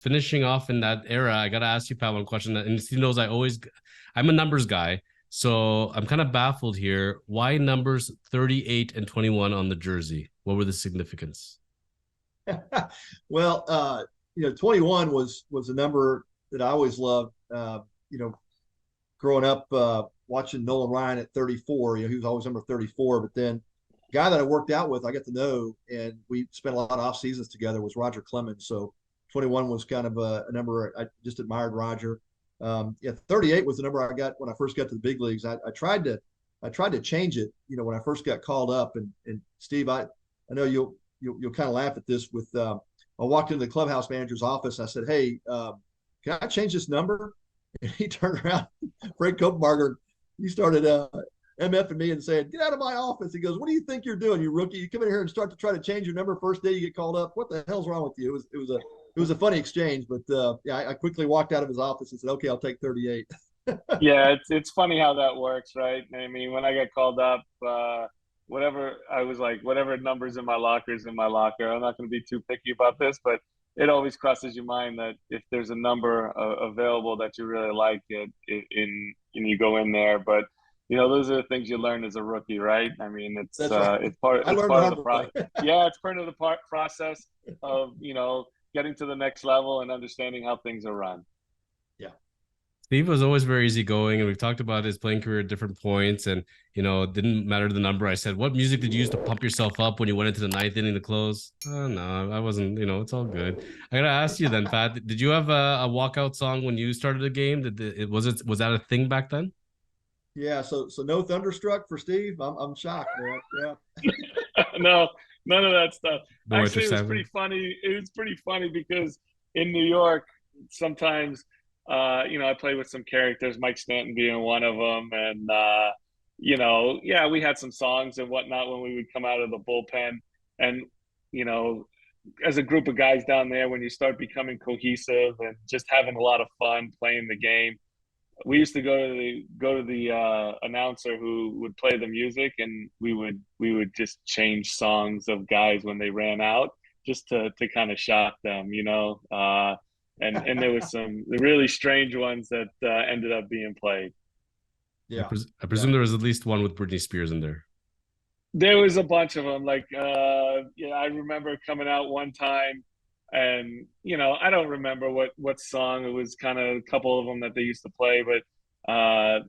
finishing off in that era, I gotta ask you, Pat, one question. And Steve knows I'm a numbers guy, so I'm kind of baffled here. Why numbers 38 and 21 on the jersey? What were the significance? Well, 21 was a number that I always loved. Growing up, watching Nolan Ryan at 34, he was always number 34. But then, guy that I worked out with, I got to know, and we spent a lot of off seasons together, was Roger Clemens. So 21 was kind of a number I just admired Roger. 38 was the number I got when I first got to the big leagues. I tried to change it, when I first got called up. And Steve, I know you'll kind of laugh at this. I walked into the clubhouse manager's office. And I said, "Hey, can I change this number?" And he turned around, Frank Kopenbarger, he started MFing me and saying, "Get out of my office." He goes, "What do you think you're doing, you rookie? You come in here and start to try to change your number first day you get called up. What the hell's wrong with you?" It was a funny exchange, but I quickly walked out of his office and said, "Okay, I'll take 38." Yeah, it's funny how that works, right? I mean, when I got called up, whatever I was like, whatever numbers in my locker is in my locker. I'm not going to be too picky about this, but it always crosses your mind that if there's a number available that you really like, you go in there. But those are the things you learn as a rookie, right? I mean, That's right. I it's learned the part of the hard way. yeah, it's part of the process of getting to the next level and understanding how things are run. Yeah. Steve was always very easygoing, and we've talked about his playing career at different points. And it didn't matter the number. I said, "What music did you use to pump yourself up when you went into the ninth inning to close?" Oh no, I wasn't. It's all good. I gotta ask you then, Pat. Did you have a walkout song when you started the game? Was that a thing back then? Yeah. So no Thunderstruck for Steve. I'm shocked, man. Yeah. No, none of that stuff. No Actually, it was interception. pretty funny. It was pretty funny because in New York, sometimes, I played with some characters, Mike Stanton being one of them, and yeah, we had some songs and whatnot when we would come out of the bullpen, and you know, as a group of guys down there, when you start becoming cohesive and just having a lot of fun playing the game, we used to go to the announcer who would play the music, and we would just change songs of guys when they ran out, just to kind of shock them. And there was some really strange ones that ended up being played. Yeah. I Yeah. presume there was at least one with Britney Spears in there. There was a bunch of them. Like, I remember coming out one time, and I don't remember what song it was. Kind of a couple of them that they used to play, but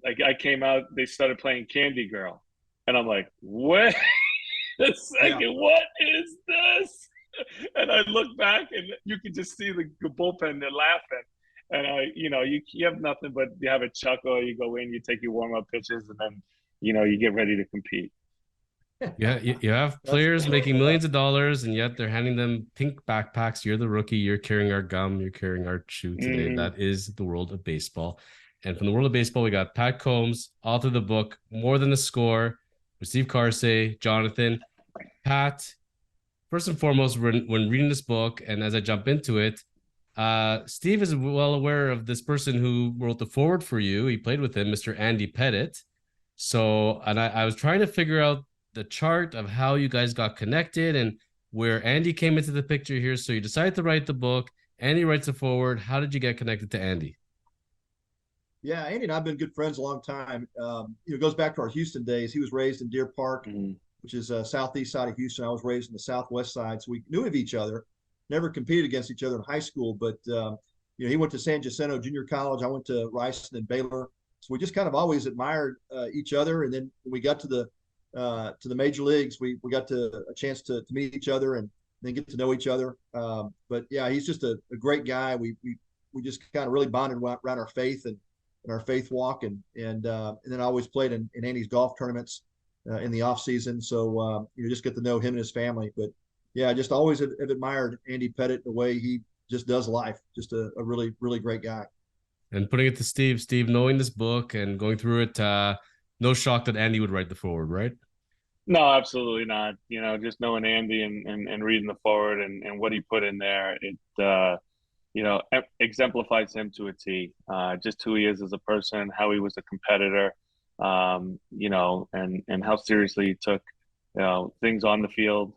like I came out, they started playing Candy Girl, and I'm like, wait a Yeah. second, what is this? And I look back, and you can just see the bullpen. They're laughing, and you have nothing but you have a chuckle. You go in, you take your warm up pitches, and then you get ready to compete. Yeah, you have That's players funny making stuff. millions of dollars, and yet they're handing them pink backpacks. You're the rookie. You're carrying our gum. You're carrying our chew today. Hmm. That is the world of baseball. And from the world of baseball, we got Pat Combs, author of the book More Than a Score, with Steve Karsay, Jonathan. Pat, first and foremost, when reading this book, and as I jump into it, Steve is well aware of this person who wrote the forward for you. He played with him, Mr. Andy Pettitte. So, and I was trying to figure out the chart of how you guys got connected and where Andy came into the picture here. So you decided to write the book. Andy writes the forward. How did you get connected to Andy? Yeah, Andy and I've been good friends a long time. It goes back to our Houston days. He was raised in Deer Park, Hmm. which is southeast side of Houston. I was raised in the southwest side, so we knew of each other. Never competed against each other in high school, but he went to San Jacinto Junior College. I went to Rice and Baylor, so we just kind of always admired each other. And then when we got to the major leagues, we got to a chance to meet each other and then get to know each other. But yeah, he's just a great guy. We just kind of really bonded around our faith and our faith walk, and then I always played in Andy's golf tournaments in the off season. So just get to know him and his family. But yeah, I just always have admired Andy Pettitte, the way he just does life. Just a really really great guy. And putting it to Steve, knowing this book and going through it, no shock that Andy would write the forward, right? No, absolutely not. Just knowing Andy and reading the forward and what he put in there, it exemplifies him to a T. Just who he is as a person, how he was a competitor, and how seriously he took things on the field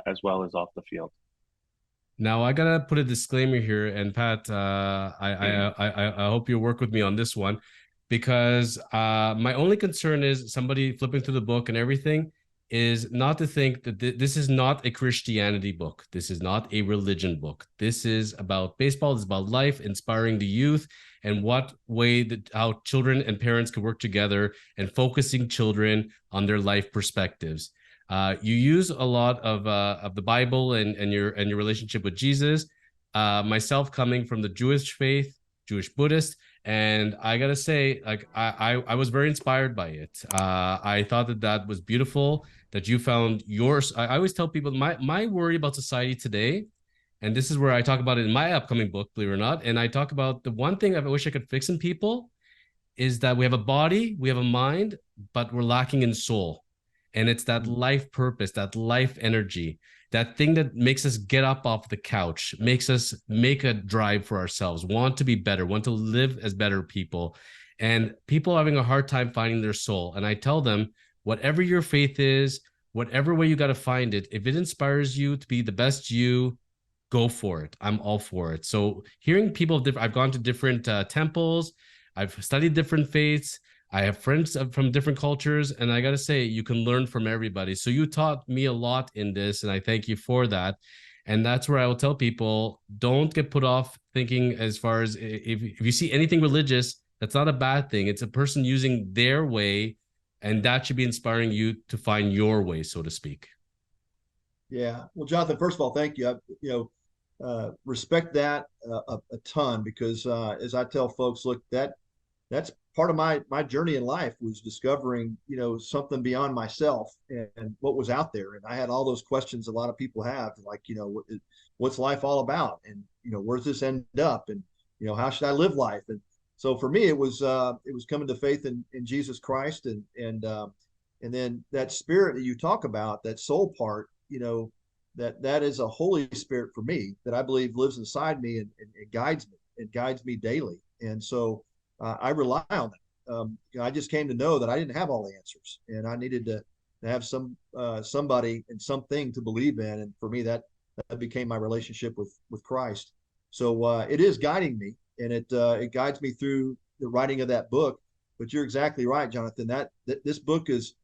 as well as off the field. Now I gotta put a disclaimer here, and Pat, I hope you work with me on this one, because my only concern is somebody flipping through the book and everything is not to think that this is not a Christianity book. This is not a religion book. This is about baseball. It's about life, inspiring the youth, and what way that how children and parents can work together and focusing children on their life perspectives. You use a lot of the Bible and your relationship with Jesus. Myself coming from the Jewish faith, Jewish Buddhist, and I gotta say, like I was very inspired by it. I thought that that was beautiful that you found yours. I always tell people my worry about society today, and this is where I talk about it in my upcoming book, believe it or not. And I talk about the one thing I wish I could fix in people is that we have a body, we have a mind, but we're lacking in soul. And it's that life purpose, that life energy, that thing that makes us get up off the couch, makes us make a drive for ourselves, want to be better, want to live as better people. And people are having a hard time finding their soul. And I tell them, whatever your faith is, whatever way you got to find it, if it inspires you to be the best you, go for it. I'm all for it. So hearing people, I've gone to different temples, I've studied different faiths. I have friends from different cultures, and I got to say, you can learn from everybody. So you taught me a lot in this, and I thank you for that. And that's where I will tell people, don't get put off thinking as far as if you see anything religious, that's not a bad thing. It's a person using their way, and that should be inspiring you to find your way, so to speak. Yeah. Well, Jonathan, first of all, thank you. Respect that a ton because as I tell folks, look, that's part of my journey in life was discovering, something beyond myself and what was out there. And I had all those questions a lot of people have, like, what's life all about? And, where's this end up? And, how should I live life? And so for me, it was coming to faith in Jesus Christ and then that spirit that you talk about, that soul part, that is a Holy Spirit for me that I believe lives inside me and guides me. It guides me daily. And so I rely on that. I just came to know that I didn't have all the answers, and I needed to have somebody and something to believe in. And for me, that became my relationship with Christ. So it is guiding me, and it guides me through the writing of that book. But you're exactly right, Jonathan. That this book is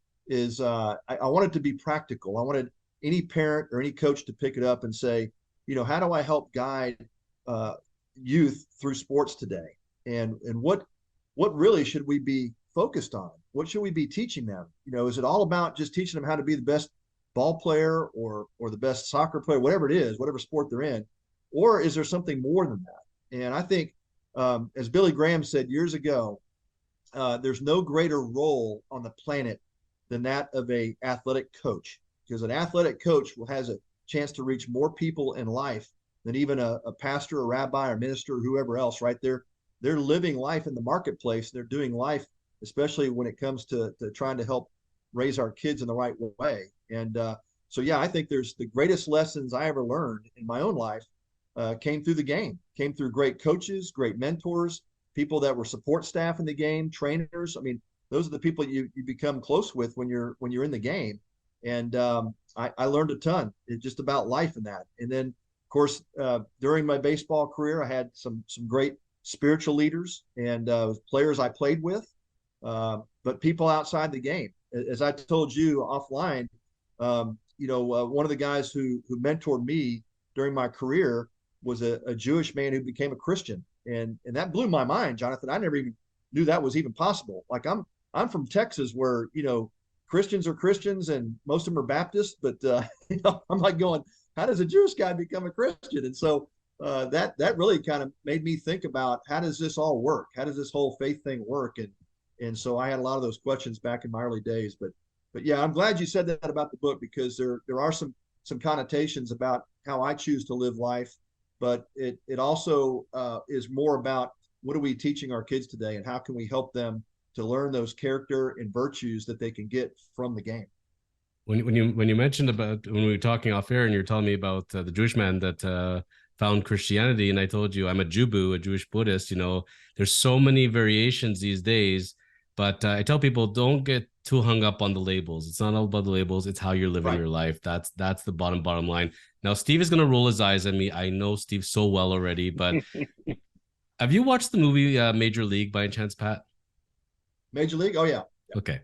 I want it to be practical. I wanted any parent or any coach to pick it up and say, how do I help guide youth through sports today? And what really should we be focused on? What should we be teaching them? Is it all about just teaching them how to be the best ball player or the best soccer player, whatever it is, whatever sport they're in, or is there something more than that? And I think, as Billy Graham said years ago, there's no greater role on the planet than that of a athletic coach, because an athletic coach has a chance to reach more people in life than even a pastor, a rabbi, or minister, or whoever else. Right there, they're living life in the marketplace. They're doing life, especially when it comes to trying to help raise our kids in the right way. And so, yeah, I think there's the greatest lessons I ever learned in my own life came through the game, came through great coaches, great mentors, people that were support staff in the game, trainers. I mean, those are the people you become close with when you're in the game. And I learned a ton just about life in that. And then, of course, during my baseball career, I had some great spiritual leaders and players I played with, but people outside the game. As I told you offline, one of the guys who mentored me during my career was a Jewish man who became a Christian, and that blew my mind, Jonathan. I never even knew that was even possible. Like I'm from Texas, where Christians are Christians and most of them are Baptists, but I'm like going, how does a Jewish guy become a Christian? And so that really kind of made me think about, how does this all work? How does this whole faith thing work? And so I had a lot of those questions back in my early days. But yeah, I'm glad you said that about the book, because there are some connotations about how I choose to live life, but it also is more about what are we teaching our kids today, and how can we help them to learn those character and virtues that they can get from the game. When you mentioned about when we were talking off air, and you're telling me about the Jewish man that found Christianity, and I told you I'm a Jubu, a Jewish Buddhist. There's so many variations these days, but I tell people don't get too hung up on the labels. It's not all about the labels. It's how you're living Right. your life. That's the bottom line. Now, Steve is gonna roll his eyes at me. I know Steve so well already, but have you watched the movie Major League by any chance, Pat? Major League? Oh, yeah. Okay.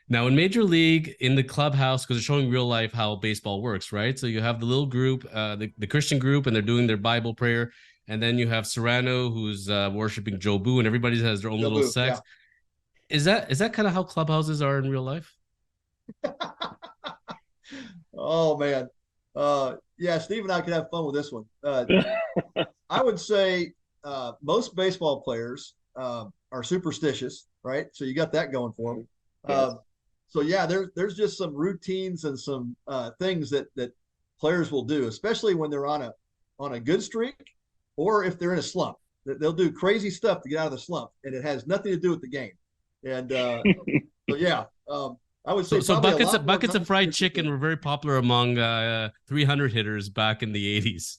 Now in Major League, in the clubhouse, because they're showing real life how baseball works, right? So you have the little group, the Christian group, and they're doing their Bible prayer, and then you have Serrano, who's worshiping Joe Boo, and everybody has their own Joe little Boo, sects. Is that kind of how clubhouses are in real life? yeah. Oh, man. Yeah, Steve and I could have fun with this one. I would say most baseball players are superstitious, right? So you got that going for them. Yes. So yeah, there's just some routines and some things that players will do, especially when they're on a good streak, or if they're in a slump. They'll do crazy stuff to get out of the slump, and it has nothing to do with the game. And so yeah, I would say So probably a buckets lot of more buckets of fried chicken were very popular among 300 hitters back in the 80s.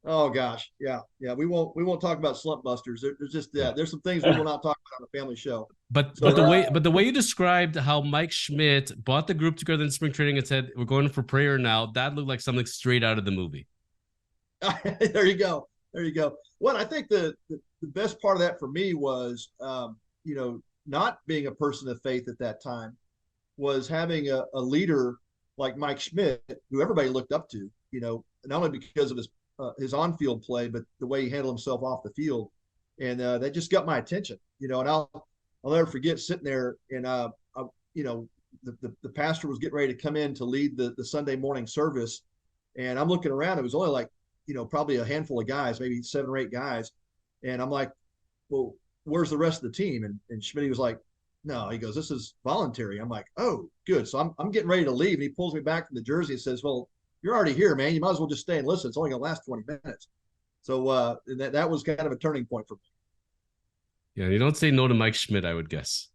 Oh gosh, yeah, yeah. We won't talk about slump busters. There's just Yeah. there's some things we will not talk about on a family show. But So the way you described how Mike Schmidt brought the group together in spring training and said we're going for prayer now, that looked like something straight out of the movie. there you go, there you go. Well, I think the best part of that for me was not being a person of faith at that time, was having a leader like Mike Schmidt, who everybody looked up to. Not only because of his on-field play, but the way he handled himself off the field, and that just got my attention. And I'll never forget sitting there, and the pastor was getting ready to come in to lead the Sunday morning service, and I'm looking around. It was only like probably a handful of guys, maybe 7 or 8 guys, and I'm like, well, where's the rest of the team? And Schmidt was like, no, he goes, this is voluntary. I'm like, oh, good. So I'm getting ready to leave, and he pulls me back from the jersey and says, well, you're already here, man. You might as well just stay and listen. It's only going to last 20 minutes. So that was kind of a turning point for me. Yeah, you don't say no to Mike Schmidt, I would guess.